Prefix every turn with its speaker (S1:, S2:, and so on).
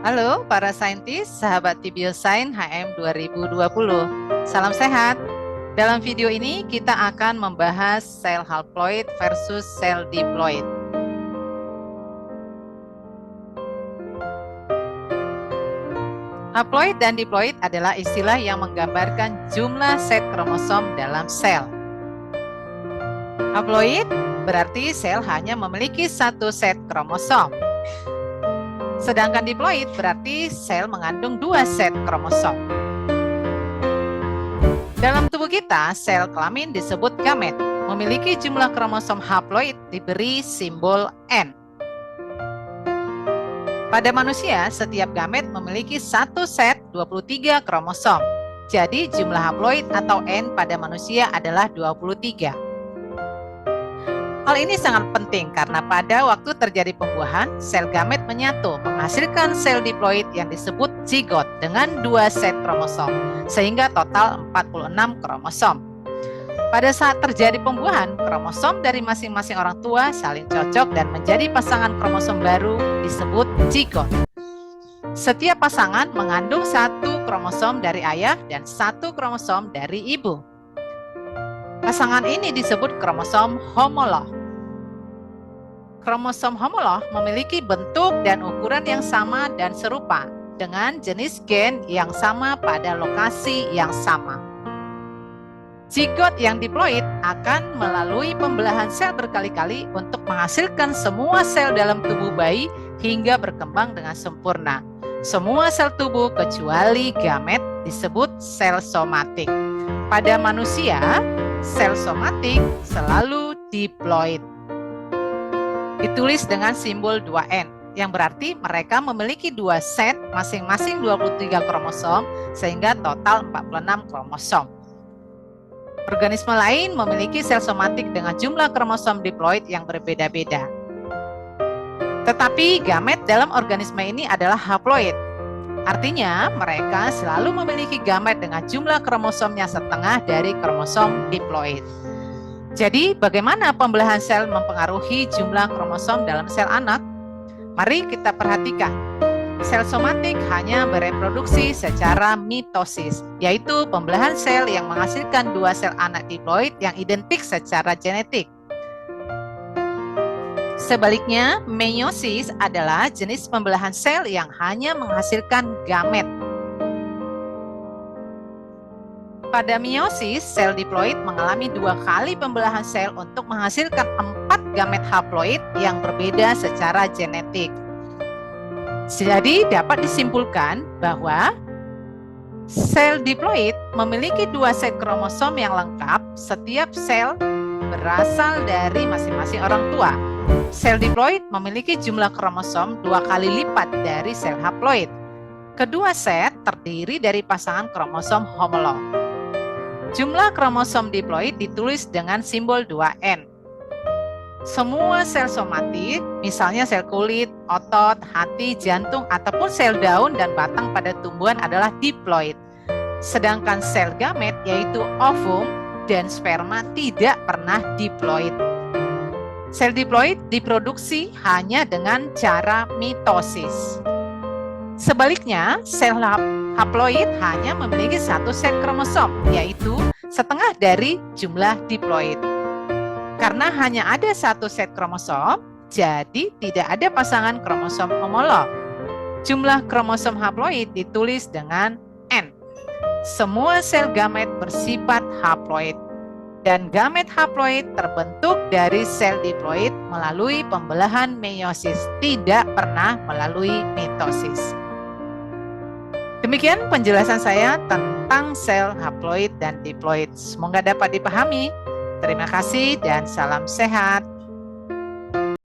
S1: Halo para saintis, sahabat TBioScience HM 2020. Salam sehat. Dalam video ini kita akan membahas sel haploid versus sel diploid. Haploid dan diploid adalah istilah yang menggambarkan jumlah set kromosom dalam sel. Haploid berarti sel hanya memiliki satu set kromosom. Sedangkan diploid berarti sel mengandung dua set kromosom. Dalam tubuh kita, sel kelamin disebut gamet, memiliki jumlah kromosom haploid diberi simbol N. Pada manusia, setiap gamet memiliki satu set 23 kromosom. Jadi jumlah haploid atau N pada manusia adalah 23. Hal ini sangat penting karena pada waktu terjadi pembuahan, sel gamet menyatu menghasilkan sel diploid yang disebut zigot dengan dua set kromosom, sehingga total 46 kromosom. Pada saat terjadi pembuahan, kromosom dari masing-masing orang tua saling cocok dan menjadi pasangan kromosom baru disebut zigot. Setiap pasangan mengandung satu kromosom dari ayah dan satu kromosom dari ibu. Pasangan ini disebut kromosom homolog. Kromosom homolog memiliki bentuk dan ukuran yang sama dan serupa dengan jenis gen yang sama pada lokasi yang sama. Zigot yang diploid akan melalui pembelahan sel berkali-kali untuk menghasilkan semua sel dalam tubuh bayi hingga berkembang dengan sempurna. Semua sel tubuh kecuali gamet disebut sel somatik. Pada manusia, sel somatik selalu diploid. Ditulis dengan simbol 2N, yang berarti mereka memiliki dua set masing-masing 23 kromosom, sehingga total 46 kromosom. Organisme lain memiliki sel somatik dengan jumlah kromosom diploid yang berbeda-beda. Tetapi gamet dalam organisme ini adalah haploid. Artinya, mereka selalu memiliki gamet dengan jumlah kromosomnya setengah dari kromosom diploid. Jadi, bagaimana pembelahan sel mempengaruhi jumlah kromosom dalam sel anak? Mari kita perhatikan. Sel somatik hanya bereproduksi secara mitosis, yaitu pembelahan sel yang menghasilkan dua sel anak diploid yang identik secara genetik. Sebaliknya, meiosis adalah jenis pembelahan sel yang hanya menghasilkan gamet. Pada meiosis, sel diploid mengalami dua kali pembelahan sel untuk menghasilkan 4 gamet haploid yang berbeda secara genetik. Jadi, dapat disimpulkan bahwa sel diploid memiliki dua set kromosom yang lengkap. Setiap sel berasal dari masing-masing orang tua. Sel diploid memiliki jumlah kromosom 2 kali lipat dari sel haploid. Kedua set terdiri dari pasangan kromosom homolog. Jumlah kromosom diploid ditulis dengan simbol 2N. Semua sel somatik, misalnya sel kulit, otot, hati, jantung, ataupun sel daun dan batang pada tumbuhan adalah diploid. Sedangkan sel gamet, yaitu ovum dan sperma, tidak pernah diploid. Sel diploid diproduksi hanya dengan cara mitosis. Sebaliknya, sel haploid hanya memiliki satu set kromosom, yaitu setengah dari jumlah diploid. Karena hanya ada satu set kromosom, jadi tidak ada pasangan kromosom homolog. Jumlah kromosom haploid ditulis dengan N. Semua sel gamet bersifat haploid. Dan gamet haploid terbentuk dari sel diploid melalui pembelahan meiosis, tidak pernah melalui mitosis. Demikian penjelasan saya tentang sel haploid dan diploid. Semoga dapat dipahami. Terima kasih dan salam sehat.